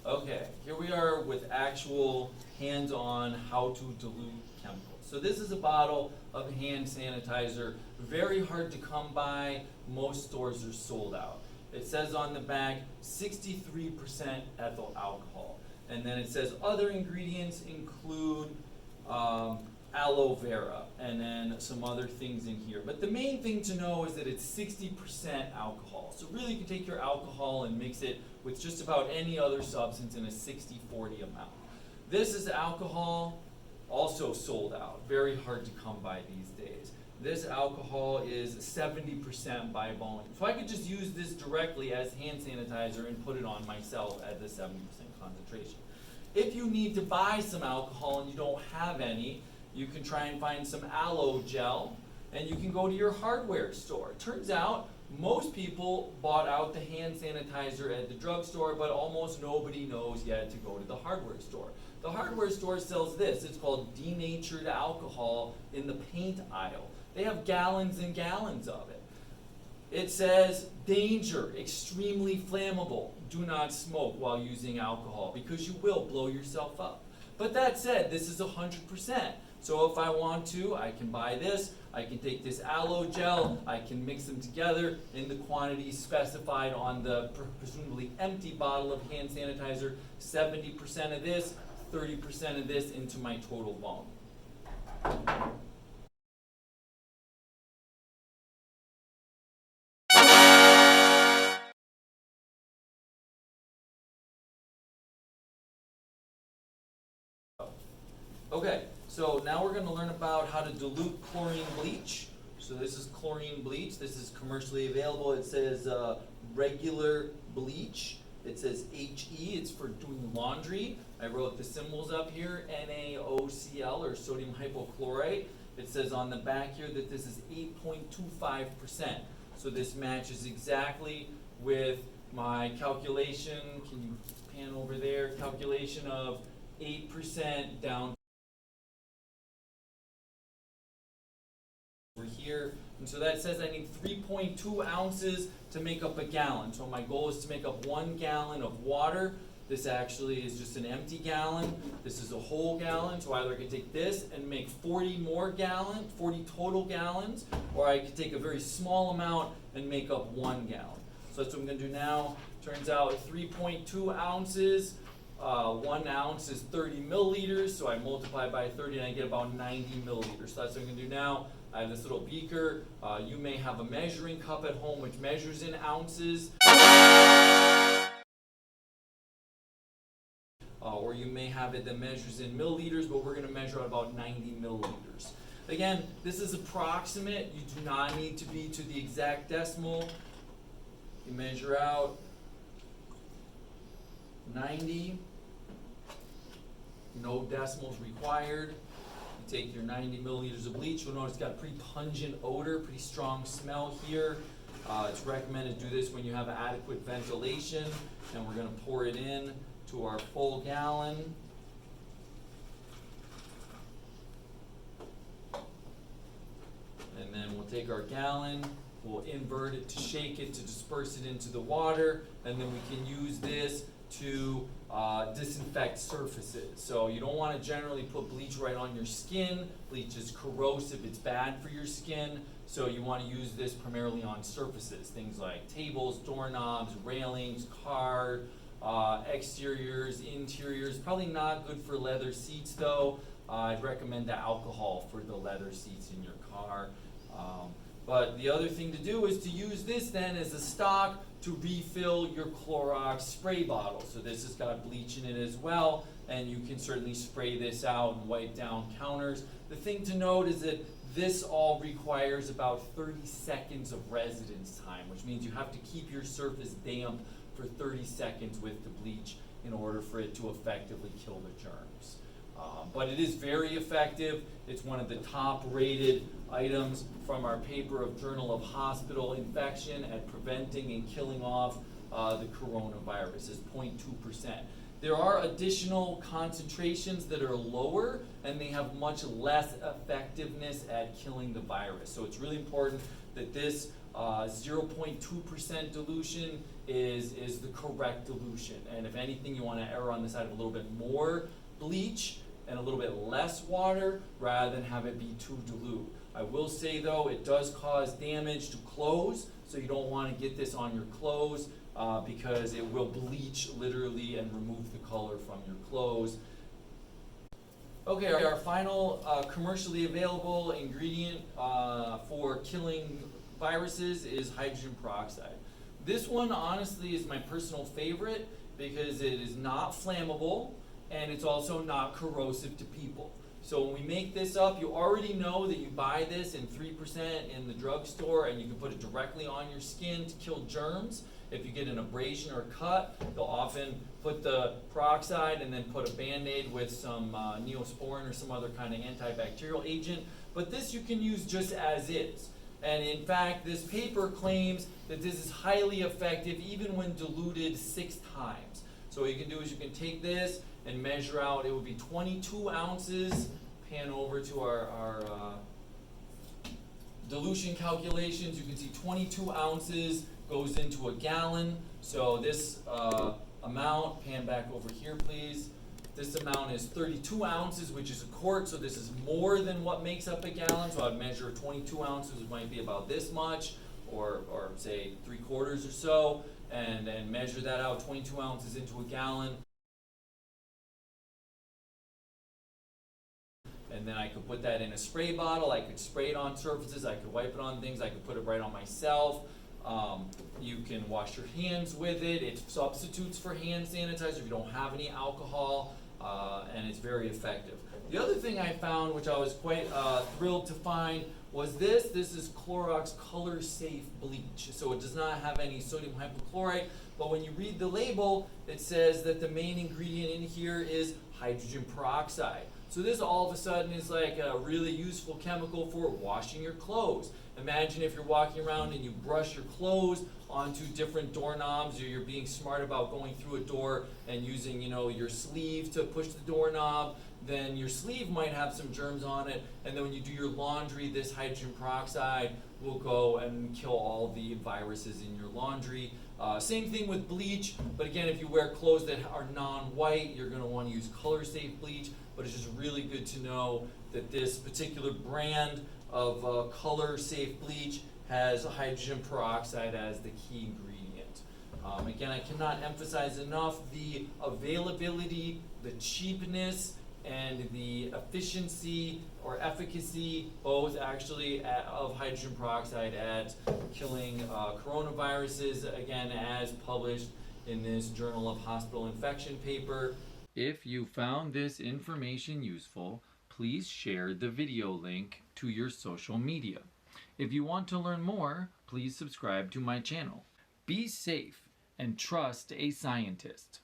Okay, here we are with actual hands-on how to dilute chemicals. So this is a bottle of hand sanitizer, very hard to come by, most stores are sold out. It says on the back 63% ethyl alcohol. And then it says other ingredients include aloe vera and then some other things in here. But the main thing to know is that it's 60% alcohol. So really you can take your alcohol and mix it with just about any other substance in a 60-40 amount. This is alcohol, also sold out. Very hard to come by these days. This alcohol is 70% by volume. So I could just use this directly as hand sanitizer and put it on myself at the 70% concentration. If you need to buy some alcohol and you don't have any, you can try and find some aloe gel, and you can go to your hardware store. It turns out most people bought out the hand sanitizer at the drugstore, but almost nobody knows yet to go to the hardware store. The hardware store sells this. It's called denatured alcohol in the paint aisle. They have gallons and gallons of it. It says, danger, extremely flammable. Do not smoke while using alcohol because you will blow yourself up. But that said, this is 100%. So if I want to, I can buy this, I can take this aloe gel, I can mix them together in the quantity specified on the presumably empty bottle of hand sanitizer, 70% of this, 30% of this into my total volume. Okay, so now we're going to learn about how to dilute chlorine bleach. So this is chlorine bleach. This is commercially available. It says regular bleach. It says HE. It's for doing laundry. I wrote the symbols up here, NaOCl or sodium hypochlorite. It says on the back here that this is 8.25%. So this matches exactly with my calculation. Can you pan over there? Calculation of 8% down over here. And so that says I need 3.2 ounces to make up a gallon. So my goal is to make up 1 gallon of water. This actually is just an empty gallon. This is a whole gallon. So either I could take this and make 40 total gallons, or I could take a very small amount and make up 1 gallon. So that's what I'm going to do now. Turns out 3.2 ounces. 1 ounce is 30 milliliters, so I multiply by 30 and I get about 90 milliliters. So that's what I'm going to do now. I have this little beaker. You may have a measuring cup at home which measures in ounces. Or you may have it that measures in milliliters, but we're going to measure out about 90 milliliters. Again, this is approximate. You do not need to be to the exact decimal. You measure out 90, no decimals required. You take your 90 milliliters of bleach. You'll notice it's got a pretty pungent odor, pretty strong smell here. It's recommended to do this when you have adequate ventilation. And we're going to pour it in to our full gallon. And then we'll take our gallon, we'll invert it to shake it, to disperse it into the water, and then we can use this to disinfect surfaces. So you don't want to generally put bleach right on your skin. Bleach is corrosive, it's bad for your skin. So you want to use this primarily on surfaces, things like tables, doorknobs, railings, car, exteriors, interiors. Probably not good for leather seats though. I'd recommend the alcohol for the leather seats in your car. But the other thing to do is to use this then as a stock to refill your Clorox spray bottle. So this has got bleach in it as well, and you can certainly spray this out and wipe down counters. The thing to note is that this all requires about 30 seconds of residence time, which means you have to keep your surface damp for 30 seconds with the bleach in order for it to effectively kill the germs. But it is very effective. It's one of the top rated items from our paper of Journal of Hospital Infection at preventing and killing off the coronavirus. It's 0.2%. There are additional concentrations that are lower and they have much less effectiveness at killing the virus. So it's really important that this 0.2% dilution is the correct dilution. And if anything, you want to err on the side of a little bit more bleach and a little bit less water rather than have it be too dilute. I will say though, it does cause damage to clothes, so you don't want to get this on your clothes because it will bleach literally and remove the color from your clothes. Okay, our final commercially available ingredient for killing viruses is hydrogen peroxide. This one honestly is my personal favorite because it is not flammable and it's also not corrosive to people. So when we make this up, you already know that you buy this in 3% in the drugstore and you can put it directly on your skin to kill germs. If you get an abrasion or cut, they'll often put the peroxide and then put a Band-Aid with some Neosporin or some other kind of antibacterial agent. But this you can use just as is. And in fact, this paper claims that this is highly effective even when diluted 6 times. So what you can do is you can take this and measure out, it would be 22 ounces. Pan over to our dilution calculations. You can see 22 ounces goes into a gallon. So this amount, pan back over here please. This amount is 32 ounces, which is a quart, so this is more than what makes up a gallon. So I'd measure 22 ounces, it might be about this much, or say 3/4 or so, and measure that out, 22 ounces into a gallon. And then I could put that in a spray bottle, I could spray it on surfaces, I could wipe it on things, I could put it right on myself. You can wash your hands with it. It substitutes for hand sanitizer if you don't have any alcohol, and it's very effective. The other thing I found, which I was quite thrilled to find, was this. This is Clorox Color Safe Bleach. So it does not have any sodium hypochlorite, but when you read the label, it says that the main ingredient in here is hydrogen peroxide. So this all of a sudden is like a really useful chemical for washing your clothes. Imagine if you're walking around and you brush your clothes onto different doorknobs, or you're being smart about going through a door and using, your sleeve to push the doorknob, then your sleeve might have some germs on it, and then when you do your laundry, this hydrogen peroxide will go and kill all the viruses in your laundry. Same thing with bleach, but again, if you wear clothes that are non-white, you're going to want to use color safe bleach, but it's just really good to know that this particular brand of color safe bleach has hydrogen peroxide as the key ingredient. Again, I cannot emphasize enough the availability, the cheapness, and the efficiency or efficacy, both actually, of hydrogen peroxide at killing coronaviruses, again, as published in this Journal of Hospital Infection paper. If you found this information useful, please share the video link to your social media. If you want to learn more, please subscribe to my channel. Be safe and trust a scientist.